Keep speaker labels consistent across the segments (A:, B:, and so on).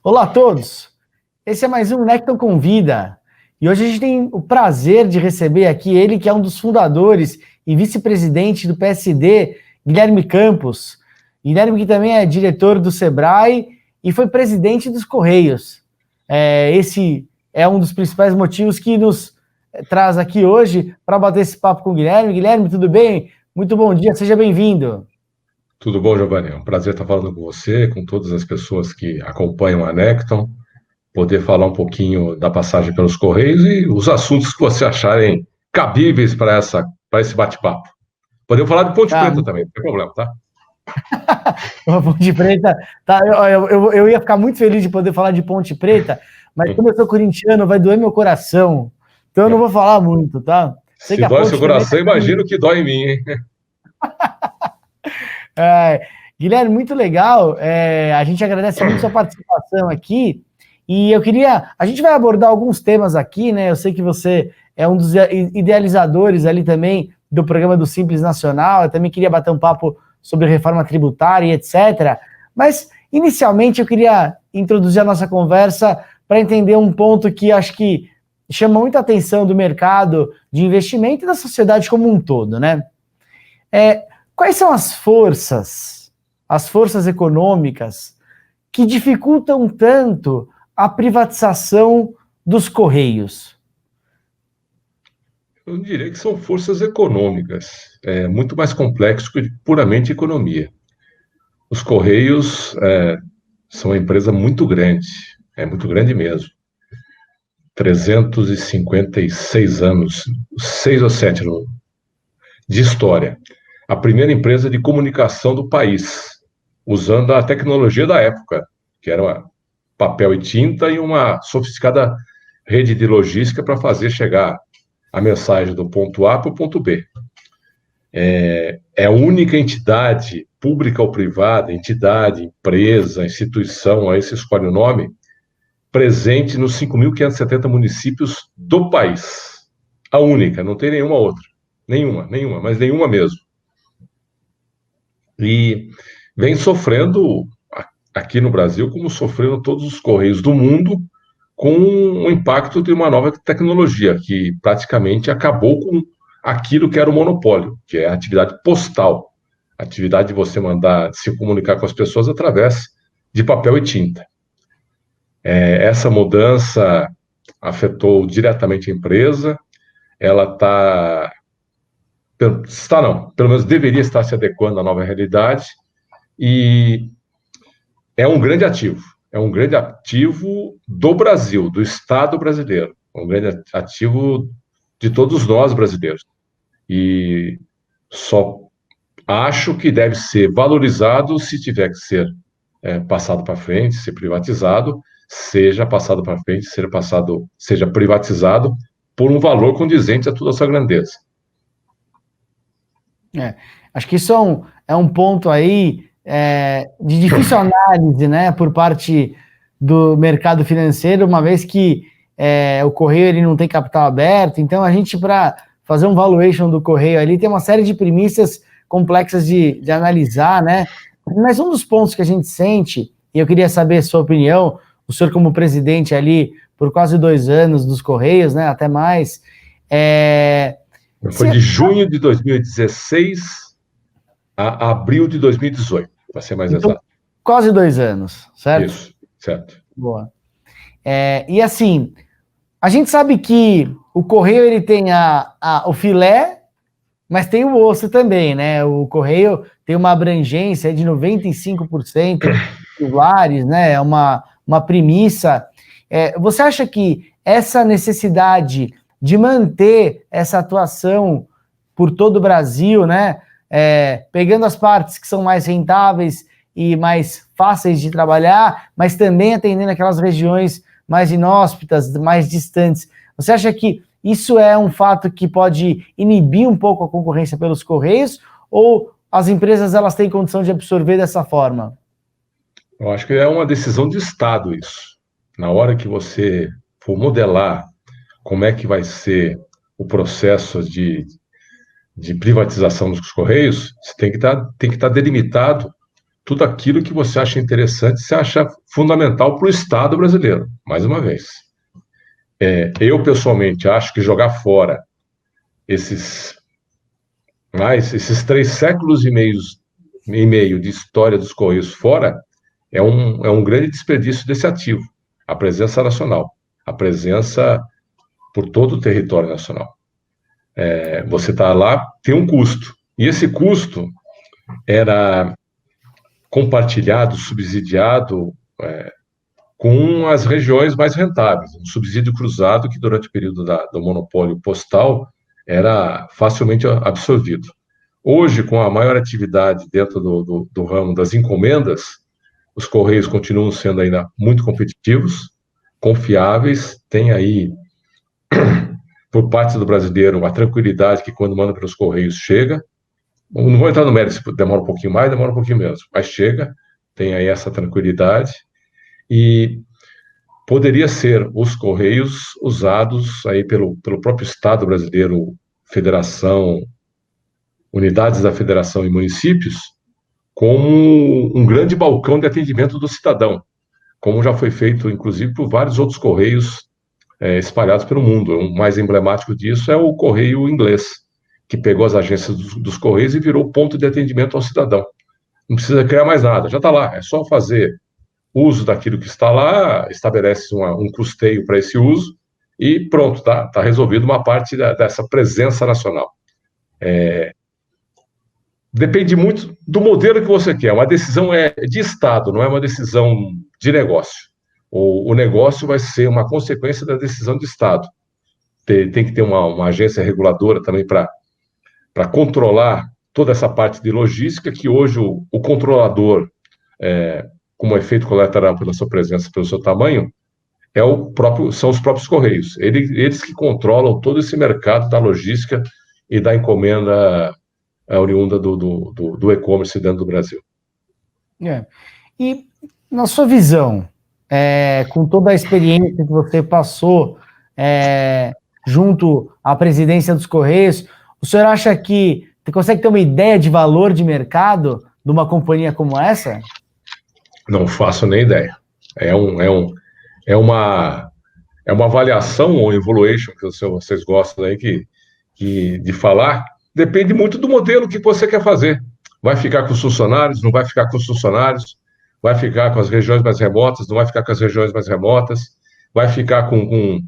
A: Olá a todos, esse é mais um Necton Convida e hoje a gente tem o prazer de receber aqui ele que é um dos fundadores e vice-presidente do PSD, Guilherme Campos. Guilherme que também é diretor do Sebrae e foi presidente dos Correios. Esse é um dos principais motivos que nos traz aqui hoje para bater esse papo com o Guilherme. Guilherme, tudo bem? Muito bom dia, seja bem-vindo.
B: Tudo bom, Giovanni? É um prazer estar falando com você, com todas as pessoas que acompanham a Necton, poder falar um pouquinho da passagem pelos Correios e os assuntos que você acharem cabíveis para esse bate-papo. Podemos falar de Ponte Preta também, não tem problema, tá?
A: Ponte Preta, tá, eu ia ficar muito feliz de poder falar de Ponte Preta, mas como eu sou corintiano, vai doer meu coração, então eu não vou falar muito, tá?
B: Se dói seu coração, imagino que dói em mim, hein?
A: Guilherme, muito legal, a gente agradece muito sua participação aqui, e a gente vai abordar alguns temas aqui, né, eu sei que você é um dos idealizadores ali também do programa do Simples Nacional, eu também queria bater um papo sobre reforma tributária e etc, mas inicialmente eu queria introduzir a nossa conversa para entender um ponto que acho que chama muita atenção do mercado de investimento e da sociedade como um todo, né? Quais são as forças econômicas que dificultam tanto a privatização dos Correios?
B: Eu diria que são forças econômicas. É muito mais complexo que puramente economia. Os Correios são uma empresa muito grande mesmo. 356 anos, 6 ou 7 de história. A primeira empresa de comunicação do país, usando a tecnologia da época, que era papel e tinta e uma sofisticada rede de logística para fazer chegar a mensagem do ponto A para o ponto B. É a única entidade, pública ou privada, entidade, empresa, instituição, aí se escolhe o nome, presente nos 5.570 municípios do país. A única, não tem nenhuma outra. Nenhuma, mas nenhuma mesmo. E vem sofrendo, aqui no Brasil, como sofreram todos os Correios do mundo, com o impacto de uma nova tecnologia, que praticamente acabou com aquilo que era o monopólio, que é a atividade postal, a atividade de você mandar se comunicar com as pessoas através de papel e tinta. Essa mudança afetou diretamente a empresa, ela pelo menos deveria estar se adequando à nova realidade, e é um grande ativo do Brasil, do Estado brasileiro, um grande ativo de todos nós brasileiros. E só acho que deve ser valorizado se tiver que ser passado para frente, ser privatizado, seja passado para frente, seja privatizado por um valor condizente a toda a sua grandeza.
A: Acho que isso é um ponto aí de difícil análise, né, por parte do mercado financeiro, uma vez que o Correio ele não tem capital aberto, então a gente, para fazer um valuation do Correio ali, tem uma série de premissas complexas de analisar, né? Mas um dos pontos que a gente sente, e eu queria saber a sua opinião, o senhor como presidente ali por quase 2 anos dos Correios, né, até mais,
B: Foi de junho de 2016 a abril de 2018, para ser mais exato.
A: Quase 2 anos, certo?
B: Isso, certo.
A: Boa. E assim, a gente sabe que o Correio ele tem o filé, mas tem o osso também, né? O Correio tem uma abrangência de 95% dos lares, né? É uma premissa. Você acha que essa necessidade de manter essa atuação por todo o Brasil, né? Pegando as partes que são mais rentáveis e mais fáceis de trabalhar, mas também atendendo aquelas regiões mais inóspitas, mais distantes. Você acha que isso é um fato que pode inibir um pouco a concorrência pelos Correios, ou as empresas elas têm condição de absorver dessa forma?
B: Eu acho que é uma decisão de Estado isso. Na hora que você for modelar como é que vai ser o processo de privatização dos Correios, você tem que estar delimitado tudo aquilo que você acha interessante, você acha fundamental para o Estado brasileiro, mais uma vez. Eu, pessoalmente, acho que jogar fora esses 3 séculos e meio de história dos Correios fora é um grande desperdício desse ativo, a presença nacional, a presença por todo o território nacional. Você está lá, tem um custo, e esse custo era compartilhado, subsidiado com as regiões mais rentáveis, um subsídio cruzado que durante o período do monopólio postal era facilmente absorvido. Hoje, com a maior atividade dentro do ramo das encomendas, os Correios continuam sendo ainda muito competitivos, confiáveis, tem aí, por parte do brasileiro, uma tranquilidade que quando manda pelos Correios chega. Não vou entrar no mérito, se demora um pouquinho mais, demora um pouquinho menos, mas chega, tem aí essa tranquilidade, e poderia ser os Correios usados aí pelo próprio Estado brasileiro, federação, unidades da federação e municípios, como um grande balcão de atendimento do cidadão, como já foi feito, inclusive, por vários outros Correios espalhados pelo mundo. O mais emblemático disso é o Correio Inglês, que pegou as agências dos Correios e virou ponto de atendimento ao cidadão. Não precisa criar mais nada, já está lá, é só fazer uso daquilo que está lá, estabelece um custeio para esse uso e pronto, tá resolvido uma parte dessa presença nacional. Depende muito do modelo que você quer. Uma decisão é de Estado, não é uma decisão de negócio. O negócio vai ser uma consequência da decisão de Estado. Tem que ter uma agência reguladora também para controlar toda essa parte de logística, que hoje o controlador, como efeito colateral pela sua presença, pelo seu tamanho, são os próprios Correios. Eles que controlam todo esse mercado da logística e da encomenda oriunda do e-commerce dentro do Brasil.
A: E, na sua visão, com toda a experiência que você passou junto à presidência dos Correios, o senhor acha que você consegue ter uma ideia de valor de mercado de uma companhia como essa?
B: Não faço nem ideia. É uma avaliação ou evaluation que vocês gostam aí de falar. Depende muito do modelo que você quer fazer. Vai ficar com os funcionários, não vai ficar com os funcionários, vai ficar com as regiões mais remotas, não vai ficar com as regiões mais remotas, vai ficar com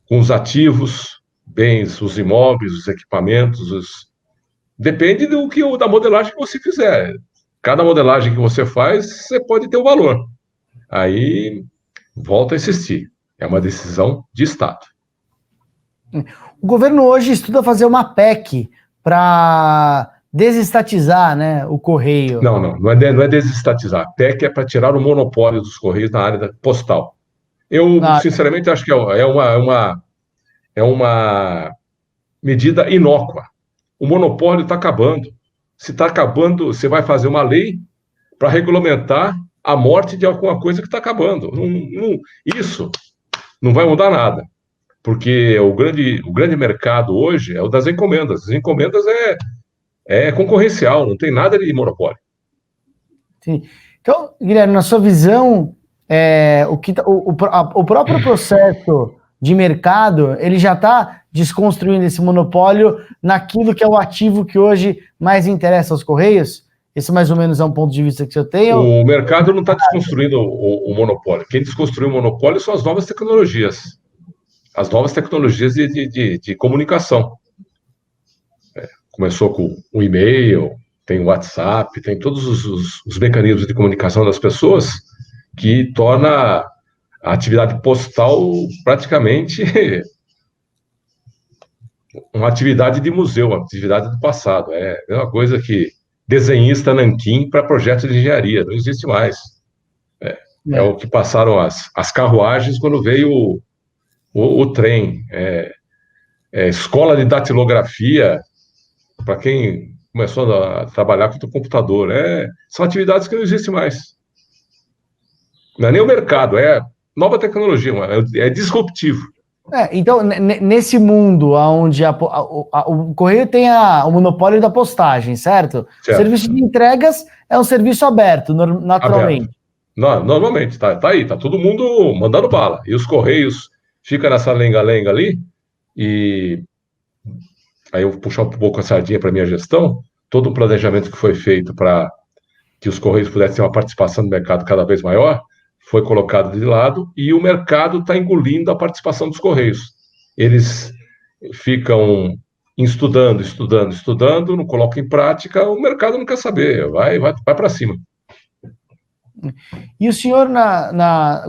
B: os ativos, bens, os imóveis, os equipamentos. Depende da modelagem que você fizer. Cada modelagem que você faz, você pode ter um valor. Aí, volta a insistir. É uma decisão de Estado.
A: O governo hoje estuda fazer uma PEC para desestatizar, né, o Correio.
B: Não é desestatizar. A PEC é para tirar o monopólio dos Correios na área postal. Eu, sinceramente, acho que é uma medida inócua. O monopólio está acabando. Se está acabando, você vai fazer uma lei para regulamentar a morte de alguma coisa que está acabando. Isso não vai mudar nada, porque o grande mercado hoje é o das encomendas. As encomendas é concorrencial, não tem nada de monopólio.
A: Sim. Então, Guilherme, na sua visão, o próprio processo de mercado, ele já está desconstruindo esse monopólio naquilo que é o ativo que hoje mais interessa aos Correios? Esse mais ou menos é um ponto de vista que eu tenho?
B: O mercado não está desconstruindo o monopólio. Quem desconstruiu o monopólio são as novas tecnologias. As novas tecnologias de comunicação. Começou com o e-mail, tem o WhatsApp, tem todos os mecanismos de comunicação das pessoas que torna a atividade postal praticamente uma atividade de museu, uma atividade do passado. É uma coisa que desenhista nanquim para projetos de engenharia, não existe mais. É o que passaram as carruagens quando veio o trem. Escola de datilografia, para quem começou a trabalhar com o computador. São atividades que não existem mais. Não é nem o mercado, é nova tecnologia, é disruptivo.
A: Então, nesse mundo onde o Correio tem o monopólio da postagem, certo? O
B: Certo.
A: serviço de entregas é um serviço aberto, naturalmente.
B: Aberto. Normalmente, tá aí, tá todo mundo mandando bala. E os Correios ficam nessa lenga-lenga ali, e aí eu vou puxar um pouco a sardinha para minha gestão. Todo o planejamento que foi feito para que os Correios pudessem ter uma participação no mercado cada vez maior foi colocado de lado, e o mercado está engolindo a participação dos Correios. Eles ficam estudando, não colocam em prática, o mercado não quer saber, vai para cima.
A: E o senhor,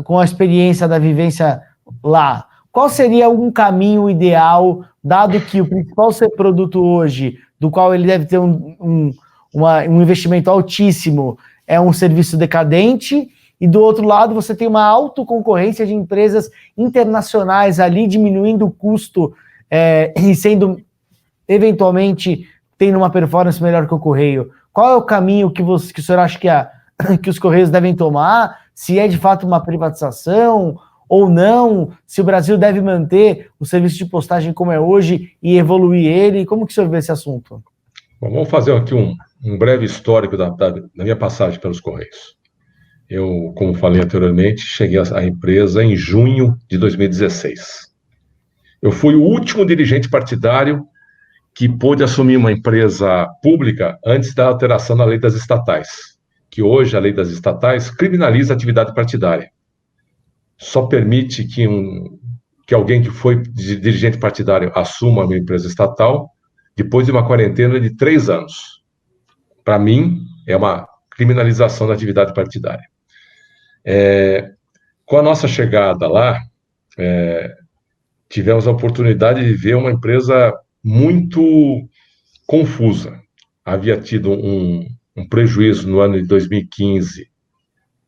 A: com a experiência da vivência lá, qual seria um caminho ideal, dado que o principal produto hoje, do qual ele deve ter um investimento altíssimo, é um serviço decadente, e do outro lado você tem uma autoconcorrência de empresas internacionais ali, diminuindo o custo e sendo, eventualmente, tendo uma performance melhor que o Correio. Qual é o caminho que o senhor acha que os Correios devem tomar? Se é de fato uma privatização ou não? Se o Brasil deve manter o serviço de postagem como é hoje e evoluir ele? Como que o senhor vê esse assunto?
B: Bom, vamos fazer aqui um breve histórico da minha passagem pelos Correios. Eu, como falei anteriormente, cheguei à empresa em junho de 2016. Eu fui o último dirigente partidário que pôde assumir uma empresa pública antes da alteração da lei das estatais, que hoje a lei das estatais criminaliza a atividade partidária. Só permite que alguém que foi dirigente partidário assuma uma empresa estatal depois de uma quarentena de 3 anos. Para mim, é uma criminalização da atividade partidária. Com a nossa chegada lá, tivemos a oportunidade de ver uma empresa muito confusa. Havia tido um prejuízo no ano de 2015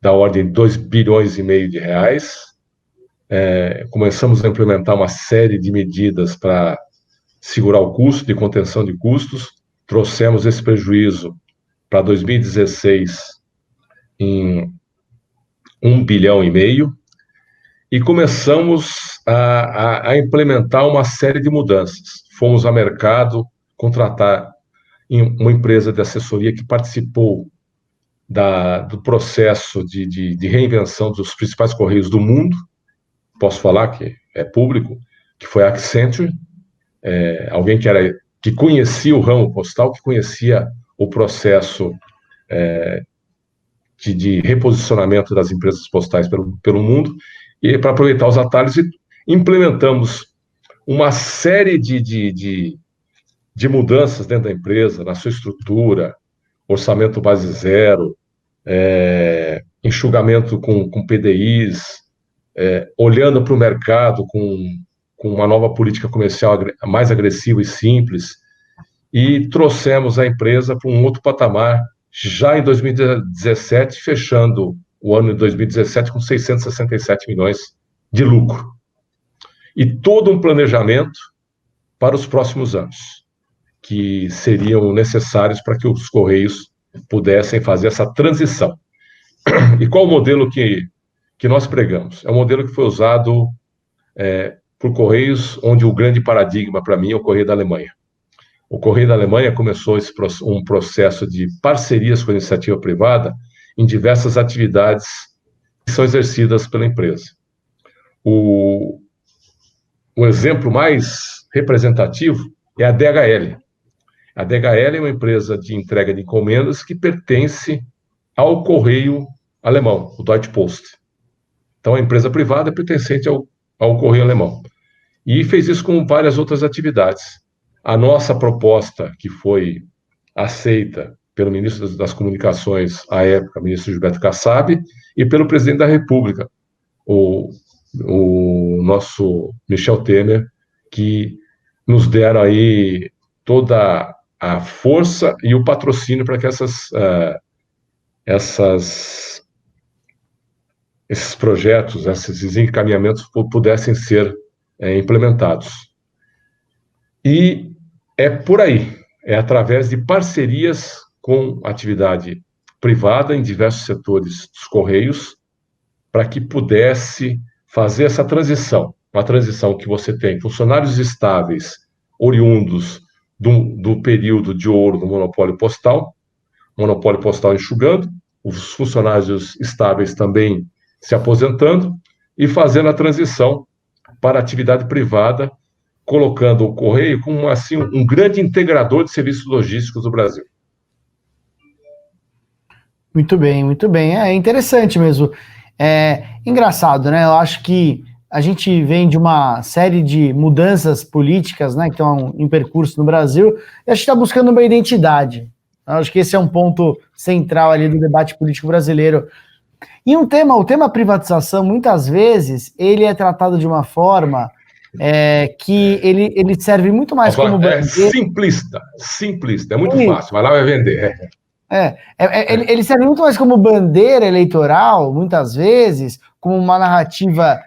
B: da ordem de 2,5 bilhões de reais. Começamos a implementar uma série de medidas para segurar o custo, de contenção de custos. Trouxemos esse prejuízo para 2016 em 1,5 bilhão, e começamos a implementar uma série de mudanças. Fomos ao mercado contratar uma empresa de assessoria que participou do processo de reinvenção dos principais correios do mundo. Posso falar que é público, que foi a Accenture, alguém que conhecia o ramo postal, que conhecia o processo de reposicionamento das empresas postais pelo mundo, e para aproveitar os atalhos, implementamos uma série de mudanças dentro da empresa, na sua estrutura, orçamento base zero, enxugamento com PDIs, olhando para o mercado com uma nova política comercial mais agressiva e simples, e trouxemos a empresa para um outro patamar, já em 2017, fechando o ano de 2017 com 667 milhões de lucro. E todo um planejamento para os próximos anos, que seriam necessários para que os Correios pudessem fazer essa transição. E qual o modelo que nós pregamos? É um modelo que foi usado por Correios, onde o grande paradigma para mim é o Correio da Alemanha. O Correio da Alemanha começou um processo de parcerias com a iniciativa privada em diversas atividades que são exercidas pela empresa. O exemplo mais representativo é a DHL. A DHL é uma empresa de entrega de encomendas que pertence ao Correio alemão, o Deutsche Post. Então, é uma empresa privada pertencente ao Correio alemão. E fez isso com várias outras atividades. A nossa proposta, que foi aceita pelo ministro das Comunicações, à época, ministro Gilberto Kassab, e pelo presidente da República, o nosso Michel Temer, que nos deram aí toda a força e o patrocínio para que esses projetos, esses encaminhamentos pudessem ser implementados. E é por aí, é através de parcerias com atividade privada em diversos setores dos Correios, para que pudesse fazer essa transição. uma transição que você tem funcionários estáveis, oriundos do período de ouro do monopólio postal enxugando, os funcionários estáveis também se aposentando e fazendo a transição para a atividade privada, colocando o Correio como assim, um grande integrador de serviços logísticos do Brasil.
A: Muito bem, muito bem. É interessante mesmo. É engraçado, né? Eu acho que a gente vem de uma série de mudanças políticas, né, que estão em percurso no Brasil, e a gente está buscando uma identidade. Eu acho que esse é um ponto central ali do debate político brasileiro. E o tema privatização, muitas vezes, ele é tratado de uma forma que ele serve muito mais como
B: É
A: bandeira.
B: simplista, é muito fácil, vai lá e vai vender.
A: Ele serve muito mais como bandeira eleitoral, muitas vezes, como uma narrativa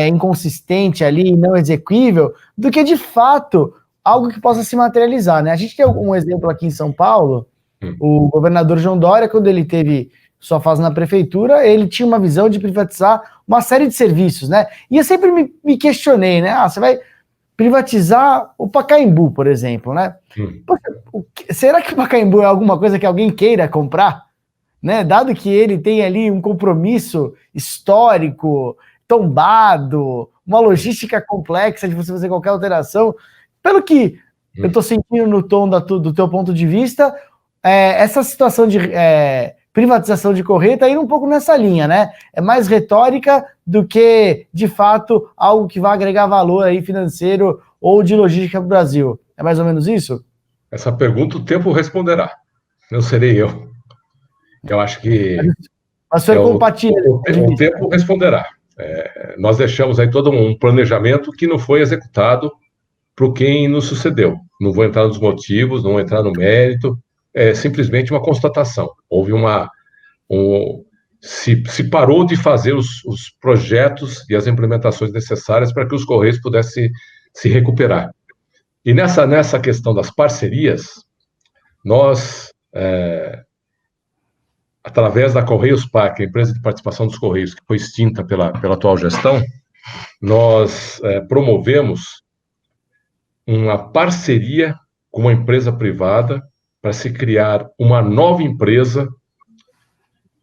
A: inconsistente ali, não exequível, do que de fato algo que possa se materializar, né? A gente tem um exemplo aqui em São Paulo, o governador João Dória, quando ele teve sua fase na prefeitura, ele tinha uma visão de privatizar uma série de serviços, né? E eu sempre me questionei, né? Você vai privatizar o Pacaembu, por exemplo, né? Poxa, será que o Pacaembu é alguma coisa que alguém queira comprar? Né? Dado que ele tem ali um compromisso histórico, tombado, uma logística complexa de você fazer qualquer alteração. Pelo que eu estou sentindo no tom do teu ponto de vista, essa situação de privatização de Correio está indo um pouco nessa linha, né? É mais retórica do que, de fato, algo que vai agregar valor aí financeiro ou de logística para o Brasil. É mais ou menos isso?
B: Essa pergunta o tempo responderá. Não serei eu. Eu acho que
A: Mas o senhor compartilha.
B: O tempo responderá. Nós deixamos aí todo um planejamento que não foi executado por quem nos sucedeu. Não vou entrar nos motivos, não vou entrar no mérito, é simplesmente uma constatação. Houve se parou de fazer os projetos e as implementações necessárias para que os Correios pudessem se recuperar. E nessa questão das parcerias, nós, através da Correios PAC, a empresa de participação dos Correios, que foi extinta pela atual gestão, nós promovemos uma parceria com uma empresa privada para se criar uma nova empresa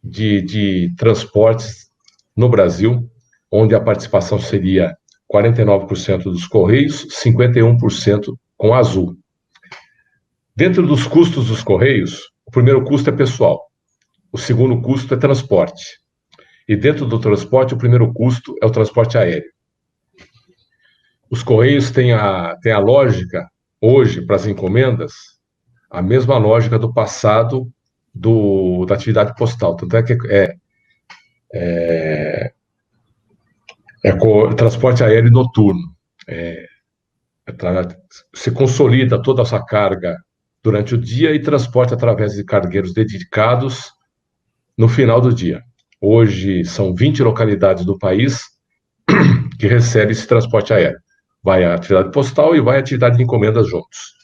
B: de transportes no Brasil, onde a participação seria 49% dos Correios, 51% com a Azul. Dentro dos custos dos Correios, o primeiro custo é pessoal, o segundo custo é transporte. E dentro do transporte, o primeiro custo é o transporte aéreo. Os Correios têm a lógica, hoje, para as encomendas, a mesma lógica do passado da atividade postal. Tanto é que transporte aéreo noturno. Se consolida toda essa carga durante o dia e transporta através de cargueiros dedicados no final do dia. Hoje, são 20 localidades do país que recebem esse transporte aéreo. Vai a atividade postal e vai a atividade de encomendas juntos.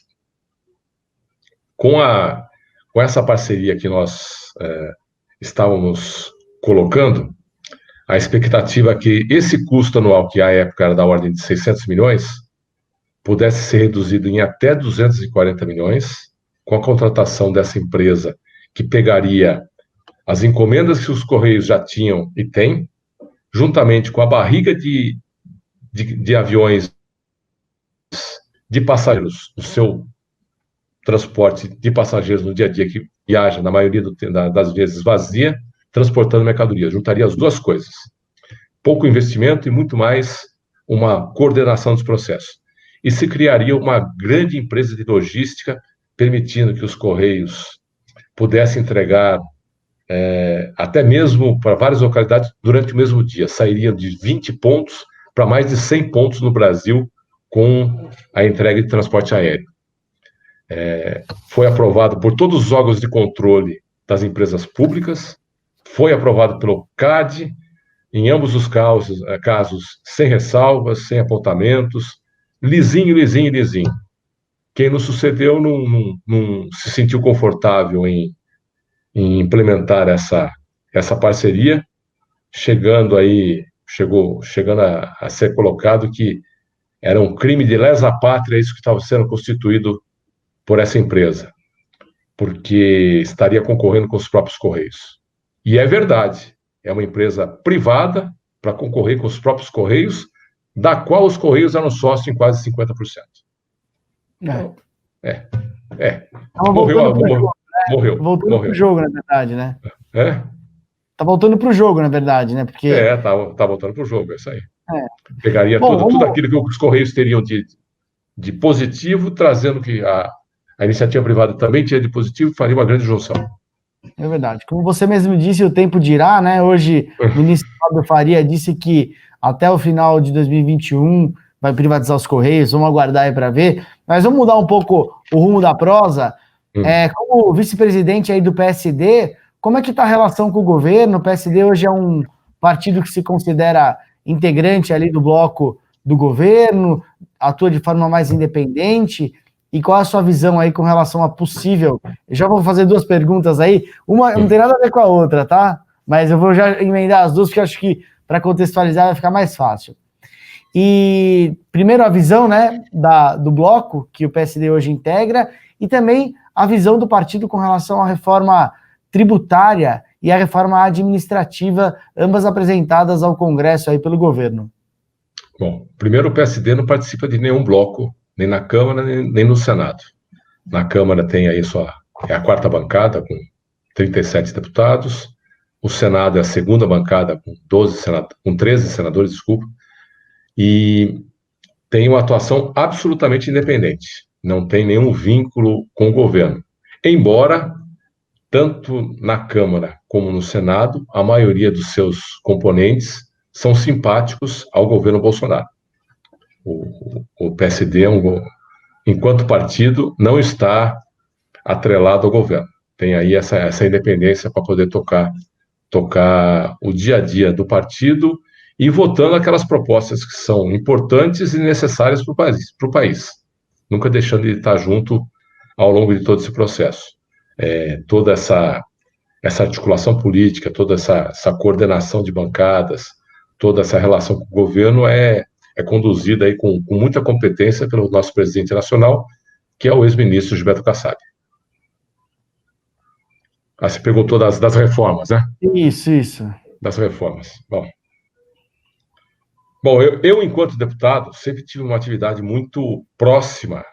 B: Com essa parceria que nós estávamos colocando, a expectativa é que esse custo anual, que à época era da ordem de 600 milhões, pudesse ser reduzido em até 240 milhões, com a contratação dessa empresa, que pegaria as encomendas que os Correios já tinham e têm, juntamente com a barriga de aviões de passageiros, o seu transporte de passageiros no dia a dia, que viaja, na maioria das vezes, vazia, transportando mercadoria. Juntaria as duas coisas. Pouco investimento e muito mais uma coordenação dos processos. E se criaria uma grande empresa de logística, permitindo que os Correios pudessem entregar até mesmo para várias localidades durante o mesmo dia. Sairia de 20 pontos para mais de 100 pontos no Brasil com a entrega de transporte aéreo. Foi aprovado por todos os órgãos de controle das empresas públicas, foi aprovado pelo CAD, em ambos os casos sem ressalvas, sem apontamentos, lisinho. Quem nos sucedeu não se sentiu confortável em implementar essa parceria, chegando aí chegando a ser colocado que era um crime de lesa pátria isso que estava sendo constituído por essa empresa, porque estaria concorrendo com os próprios Correios. E é verdade, é uma empresa privada para concorrer com os próprios Correios, da qual os Correios eram sócios em quase 50%. Então, morreu.
A: Voltando para o jogo, na verdade, né?
B: Tá
A: voltando para o jogo, na verdade, né? Porque...
B: tá voltando para o jogo, é isso aí. Pegaria tudo aquilo que os Correios teriam de positivo, trazendo que a iniciativa privada também tinha de positivo, e faria uma grande junção.
A: É verdade. Como você mesmo disse, o tempo dirá, né? Hoje, o ministro Fábio Faria disse que até o final de 2021 vai privatizar os Correios, vamos aguardar aí para ver. Mas vamos mudar um pouco o rumo da prosa. Como vice-presidente aí do PSD, como é que está a relação com o governo? O PSD hoje é um partido que se considera integrante ali do bloco do governo, atua de forma mais independente. E qual é a sua visão aí com relação a possível... Eu já vou fazer duas perguntas aí. Uma não tem nada a ver com a outra, tá? Mas eu vou já emendar as duas, porque eu acho que para contextualizar vai ficar mais fácil. E primeiro a visão, né, do bloco que o PSD hoje integra, e também a visão do partido com relação à reforma tributária e à reforma administrativa, ambas apresentadas ao Congresso aí pelo governo.
B: Bom, primeiro o PSD não participa de nenhum bloco, nem na Câmara, nem no Senado. Na Câmara tem aí a quarta bancada, com 37 deputados. O Senado é a segunda bancada, com 13 senadores, desculpa. E tem uma atuação absolutamente independente. Não tem nenhum vínculo com o governo. Embora, tanto na Câmara como no Senado, a maioria dos seus componentes são simpáticos ao governo Bolsonaro. O PSD, enquanto partido, não está atrelado ao governo. Tem aí essa independência para poder tocar o dia a dia do partido e votando aquelas propostas que são importantes e necessárias para o país. Nunca deixando de estar junto ao longo de todo esse processo. Toda essa articulação política, toda essa coordenação de bancadas, toda essa relação com o governo é conduzida aí com muita competência pelo nosso presidente nacional, que é o ex-ministro Gilberto Kassab. Você perguntou das reformas, né?
A: Isso.
B: Das reformas. Bom, eu, enquanto deputado, sempre tive uma atividade muito próxima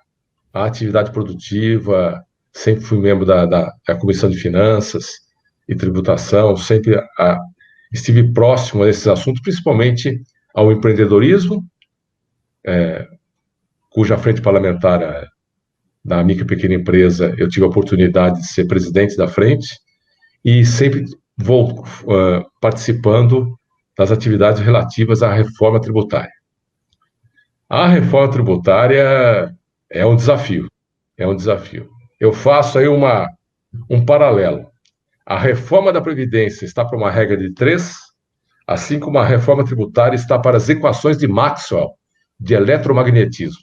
B: à atividade produtiva, sempre fui membro da Comissão de Finanças e Tributação, sempre estive próximo a esses assuntos, principalmente ao empreendedorismo, cuja frente parlamentar da micro e pequena empresa eu tive a oportunidade de ser presidente da frente e sempre vou participando das atividades relativas à reforma tributária. A reforma tributária é um desafio, Eu faço aí um paralelo. A reforma da Previdência está para uma regra de 3, assim como a reforma tributária está para as equações de Maxwell, de eletromagnetismo.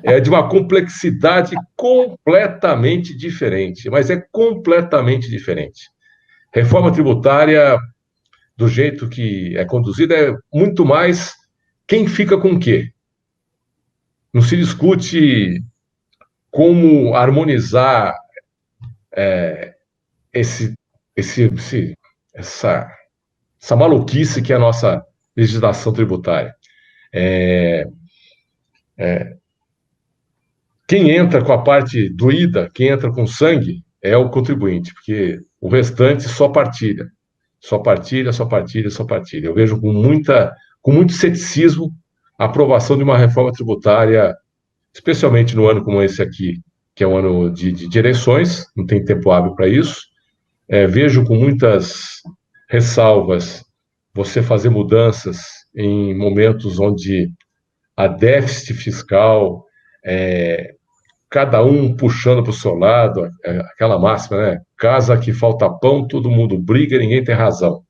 B: É de uma complexidade completamente diferente, mas é completamente diferente. Reforma tributária, do jeito que é conduzida, é muito mais quem fica com o quê. Não se discute como harmonizar essa maluquice que é a nossa legislação tributária. Quem entra com a parte doída, quem entra com sangue, é o contribuinte, porque o restante só partilha. Só partilha. Eu vejo com muito ceticismo a aprovação de uma reforma tributária, especialmente no ano como esse aqui, que é um ano de eleições, não tem tempo hábil para isso. Vejo com muitas ressalvas você fazer mudanças em momentos onde há déficit fiscal, cada um puxando para o seu lado, aquela máxima, né? Casa que falta pão, todo mundo briga, ninguém tem razão.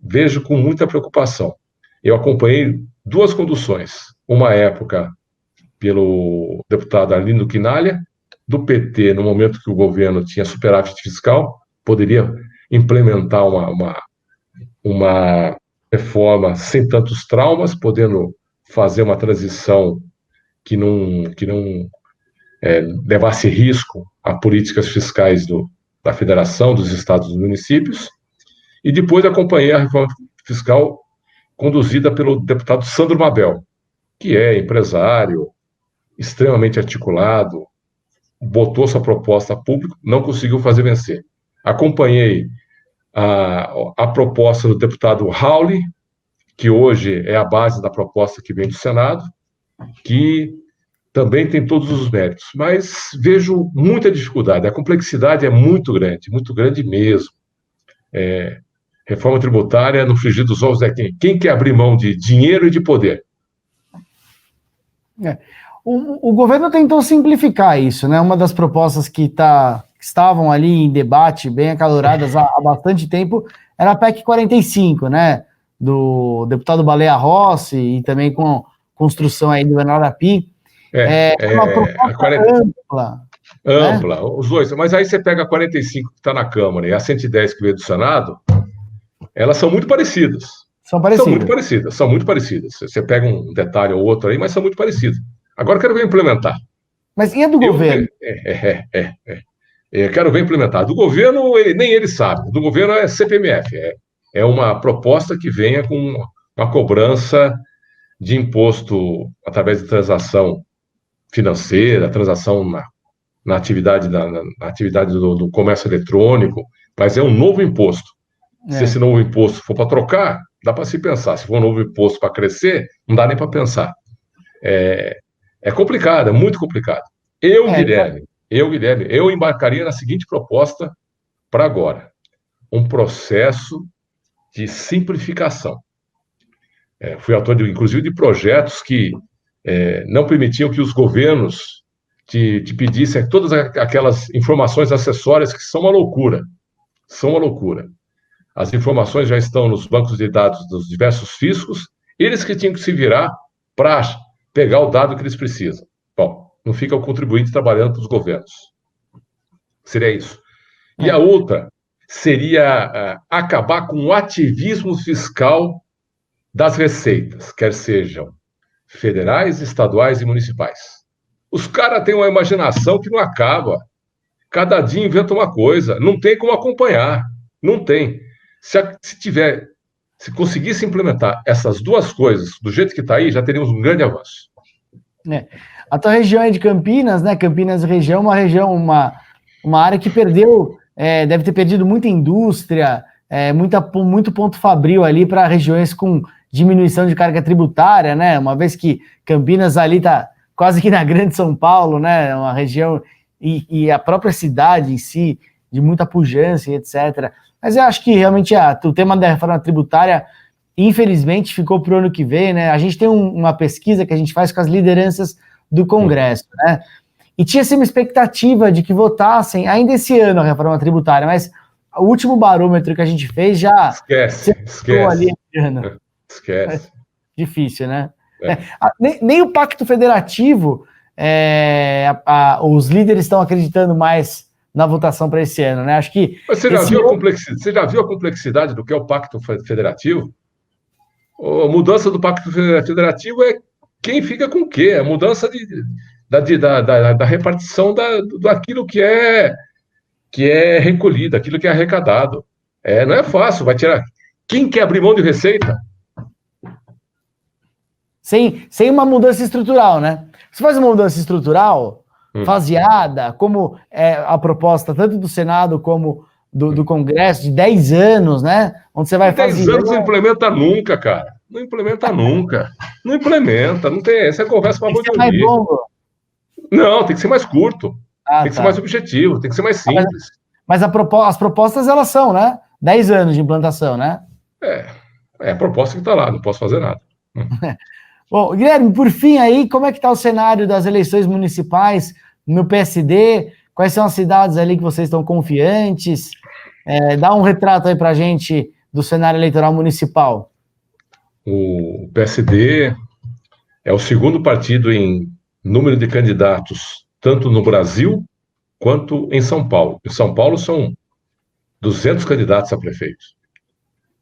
B: Vejo com muita preocupação. Eu acompanhei duas conduções. Uma época pelo deputado Arlindo Quinalha, do PT, no momento que o governo tinha superávit fiscal, poderia implementar uma reforma sem tantos traumas, podendo fazer uma transição que não levasse risco a políticas fiscais da federação, dos estados e dos municípios, e depois acompanhei a reforma fiscal conduzida pelo deputado Sandro Mabel, que é empresário, extremamente articulado, botou sua proposta a público, não conseguiu fazer vencer. Acompanhei a proposta do deputado Rauli, que hoje é a base da proposta que vem do Senado, que também tem todos os méritos, mas vejo muita dificuldade. A complexidade é muito grande mesmo. Reforma tributária, no frigir dos ovos, é quem quer abrir mão de dinheiro e de poder?
A: O governo tentou simplificar isso, né? Uma das propostas que estavam ali em debate, bem acaloradas há bastante tempo, era a PEC 45, né? Do deputado Baleia Rossi e também com construção aí do Bernardo Api. Uma proposta ampla.
B: Ampla, né? Os dois. Mas aí você pega a 45 que está na Câmara e a 110 que veio do Senado, elas são muito parecidas. São muito parecidas. Você pega um detalhe ou outro aí, mas são muito parecidas. Agora eu quero ver implementar.
A: Mas e a do governo?
B: Eu quero ver implementar. Do governo, nem ele sabe. Do governo é CPMF. É uma proposta que venha com uma cobrança de imposto através de transação financeira, transação na atividade, na atividade do comércio eletrônico, mas é um novo imposto. Se esse novo imposto for para trocar, dá para se pensar. Se for um novo imposto para crescer, não dá nem para pensar. É complicado, é muito complicado. Guilherme, eu embarcaria na seguinte proposta para agora: um processo de simplificação. Fui autor, inclusive, de projetos que não permitiam que os governos te pedissem todas aquelas informações acessórias que são uma loucura. São uma loucura. As informações já estão nos bancos de dados dos diversos fiscos, eles que tinham que se virar para pegar o dado que eles precisam. Bom, não fica o contribuinte trabalhando para os governos. Seria isso. E a outra seria acabar com o ativismo fiscal das receitas, quer sejam federais, estaduais e municipais. Os caras têm uma imaginação que não acaba. Cada dia inventa uma coisa. Não tem como acompanhar. Não tem. Se conseguisse implementar essas duas coisas do jeito que está aí, já teríamos um grande avanço.
A: A tua região é de Campinas, né? Campinas região, uma área que perdeu, deve ter perdido muita indústria, muito ponto fabril ali para regiões com diminuição de carga tributária, né? Uma vez que Campinas ali está quase que na Grande São Paulo, né? Uma região e a própria cidade em si, de muita pujança, etc. Mas eu acho que realmente o tema da reforma tributária, infelizmente, ficou para o ano que vem, né? A gente tem uma pesquisa que a gente faz com as lideranças do Congresso, né? E tinha-se uma expectativa de que votassem ainda esse ano a reforma tributária, mas o último barômetro que a gente fez já...
B: Esquece.
A: Ali,
B: esquece.
A: Difícil, né? Nem o Pacto Federativo, os líderes estão acreditando mais na votação para esse ano, né? Acho que...
B: Mas você já viu a complexidade do que é o Pacto Federativo? A mudança do Pacto Federativo é quem fica com o quê? A mudança da repartição daquilo que é recolhido, aquilo que é arrecadado. Não é fácil, vai tirar... Quem quer abrir mão de receita?
A: Sem uma mudança estrutural, né? Se faz uma mudança estrutural, faseada, como a proposta tanto do Senado como do Congresso, de 10 anos, né? Onde você vai fazer...
B: 10 anos não implementa nunca, cara. Não implementa nunca. Não implementa, não tem... Essa é conversa para bom de
A: mais longo.
B: Não, tem que ser mais curto. Tem que ser mais objetivo, tem que ser mais simples.
A: Mas as propostas, elas são, né? 10 anos de implantação, né?
B: É a proposta que está lá, não posso fazer nada.
A: Bom, Guilherme, por fim aí, como é que está o cenário das eleições municipais no PSD? Quais são as cidades ali que vocês estão confiantes? Dá um retrato aí pra gente do cenário eleitoral municipal.
B: O PSD é o segundo partido em número de candidatos, tanto no Brasil quanto em São Paulo. Em São Paulo são 200 candidatos a prefeito.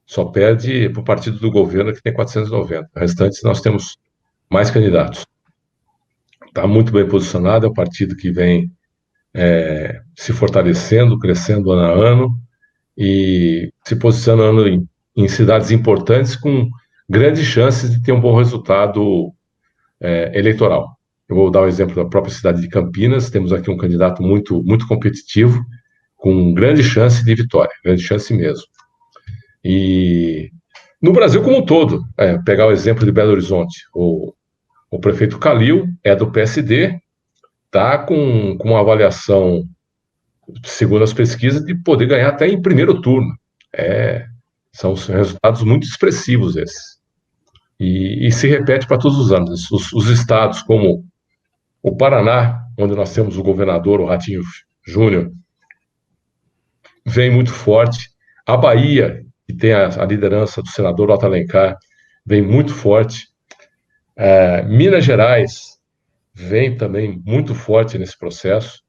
B: Só perde para o partido do governo, que tem 490. O restante, nós temos mais candidatos. Está muito bem posicionado, é um partido que vem se fortalecendo, crescendo ano a ano, e se posicionando em cidades importantes com grandes chances de ter um bom resultado eleitoral. Eu vou dar o exemplo da própria cidade de Campinas. Temos aqui um candidato muito, muito competitivo, com grande chance de vitória, grande chance mesmo. E no Brasil como um todo, pegar o exemplo de Belo Horizonte, o prefeito Calil é do PSD, está com uma avaliação, segundo as pesquisas, de poder ganhar até em primeiro turno. São resultados muito expressivos esses. E se repete para todos os anos. Os estados como o Paraná, onde nós temos o governador, o Ratinho Júnior, vem muito forte. A Bahia, que tem a liderança do senador Otto Alencar, vem muito forte. Minas Gerais vem também muito forte nesse processo.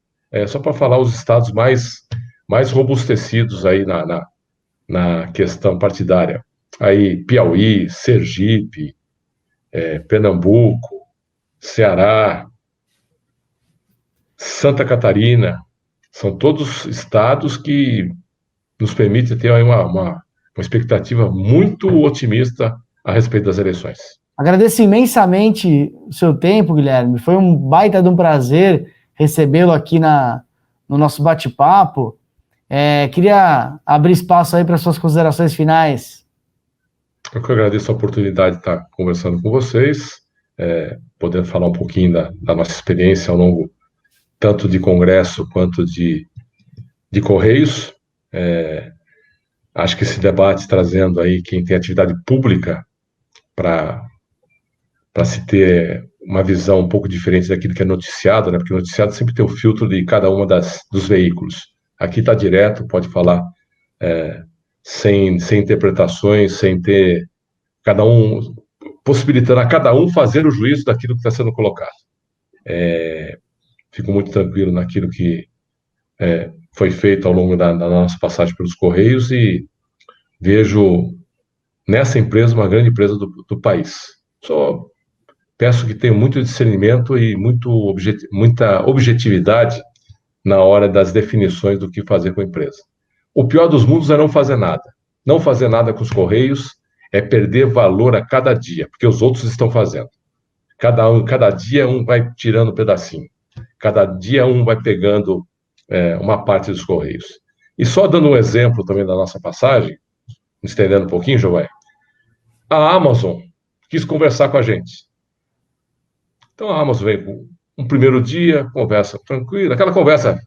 B: Só para falar os estados mais robustecidos aí na questão partidária. Aí Piauí, Sergipe, Pernambuco, Ceará, Santa Catarina, são todos estados que nos permitem ter aí uma expectativa muito otimista a respeito das eleições.
A: Agradeço imensamente o seu tempo, Guilherme. Foi um baita de um prazer recebê-lo aqui no nosso bate-papo. Queria abrir espaço aí para suas considerações finais.
B: Eu que agradeço a oportunidade de estar conversando com vocês, podendo falar um pouquinho da nossa experiência ao longo tanto de congresso quanto de Correios. Acho que esse debate trazendo aí quem tem atividade pública para se ter uma visão um pouco diferente daquilo que é noticiado, né? Porque noticiado sempre tem o filtro de cada uma dos veículos. Aqui está direto, pode falar sem interpretações, sem ter cada um, possibilitando a cada um fazer o juízo daquilo que está sendo colocado. Fico muito tranquilo naquilo que foi feito ao longo da nossa passagem pelos Correios e vejo nessa empresa uma grande empresa do país. Só peço que tenha muito discernimento e muita objetividade na hora das definições do que fazer com a empresa. O pior dos mundos é não fazer nada. Não fazer nada com os Correios é perder valor a cada dia, porque os outros estão fazendo. Cada dia um vai tirando um pedacinho. Cada dia um vai pegando uma parte dos Correios. E só dando um exemplo também da nossa passagem, me estendendo um pouquinho, Giovanni, a Amazon quis conversar com a gente. Então a Amazon veio com um primeiro dia, conversa tranquila, aquela conversa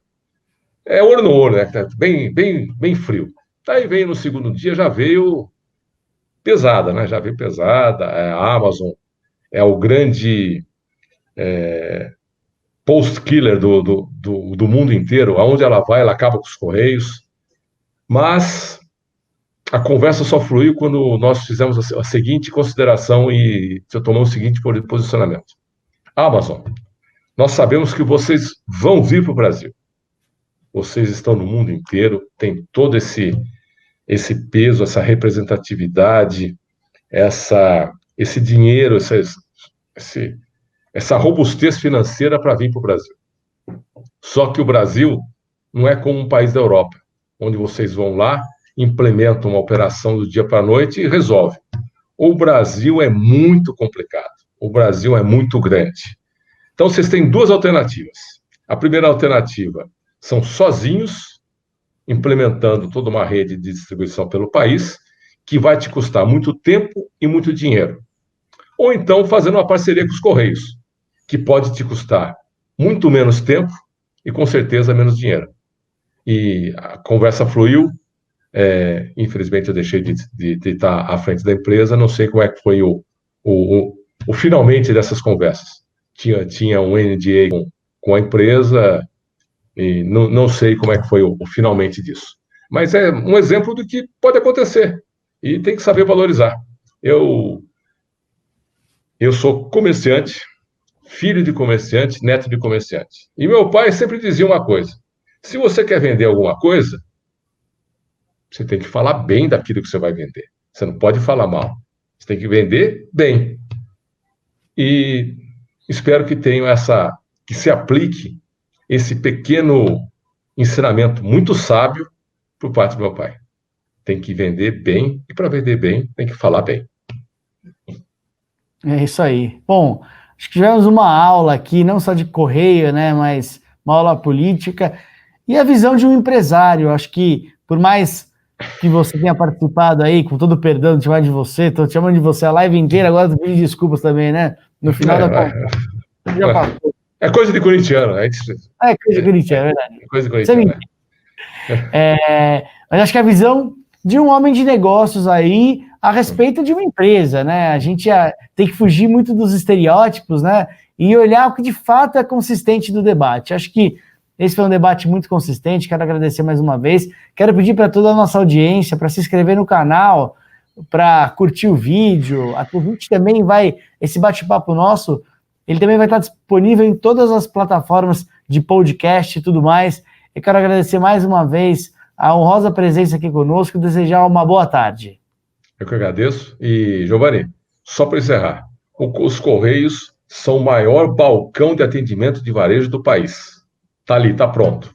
B: olho no olho, né? Bem frio. Daí veio no segundo dia, já veio pesada, né? Já veio pesada. A Amazon é o grande post-killer do mundo inteiro. Aonde ela vai, ela acaba com os Correios. Mas a conversa só fluiu quando nós fizemos a seguinte consideração e tomamos o seguinte posicionamento. Amazon, nós sabemos que vocês vão vir para o Brasil. Vocês estão no mundo inteiro, tem todo esse peso, essa representatividade, esse dinheiro, essa robustez financeira para vir para o Brasil. Só que o Brasil não é como um país da Europa, onde vocês vão lá, implementam uma operação do dia para a noite e resolve. O Brasil é muito complicado. O Brasil é muito grande. Então, vocês têm duas alternativas. A primeira alternativa são sozinhos, implementando toda uma rede de distribuição pelo país, que vai te custar muito tempo e muito dinheiro. Ou então, fazendo uma parceria com os Correios, que pode te custar muito menos tempo e, com certeza, menos dinheiro. E a conversa fluiu. Infelizmente, eu deixei de estar à frente da empresa, não sei como é que foi o finalmente dessas conversas. Tinha um NDA com a empresa e não sei como é que foi o finalmente disso. Mas é um exemplo do que pode acontecer e tem que saber valorizar. Eu sou comerciante, filho de comerciante, neto de comerciante. E meu pai sempre dizia uma coisa: se você quer vender alguma coisa, você tem que falar bem daquilo que você vai vender. Você não pode falar mal. Você tem que vender bem. E espero que que se aplique esse pequeno ensinamento muito sábio por parte do meu pai. Tem que vender bem, e para vender bem, tem que falar bem.
A: É isso aí. Bom, acho que tivemos uma aula aqui, não só de correio, né, mas uma aula política e a visão de um empresário. Acho que, por mais que você tenha participado aí, com todo o perdão de chamar de você, estou te chamando de você a live inteira, agora eu pedi desculpas também, né? No final da conversa. Já passou.
B: É coisa de corintiano.
A: É coisa de corintiano, é verdade.
B: É coisa de corintiano,
A: Mas acho que a visão de um homem de negócios aí a respeito de uma empresa, né? A gente tem que fugir muito dos estereótipos, né? E olhar o que de fato é consistente do debate. Acho que esse foi um debate muito consistente. Quero agradecer mais uma vez. Quero pedir para toda a nossa audiência para se inscrever no canal, para curtir o vídeo. A gente também esse bate-papo nosso, ele também vai estar disponível em todas as plataformas de podcast e tudo mais. Eu quero agradecer mais uma vez a honrosa presença aqui conosco e desejar uma boa tarde.
B: Eu que agradeço. E, Giovanni, só para encerrar, os Correios são o maior balcão de atendimento de varejo do país. Está ali, está pronto.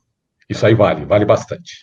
B: Isso aí vale bastante.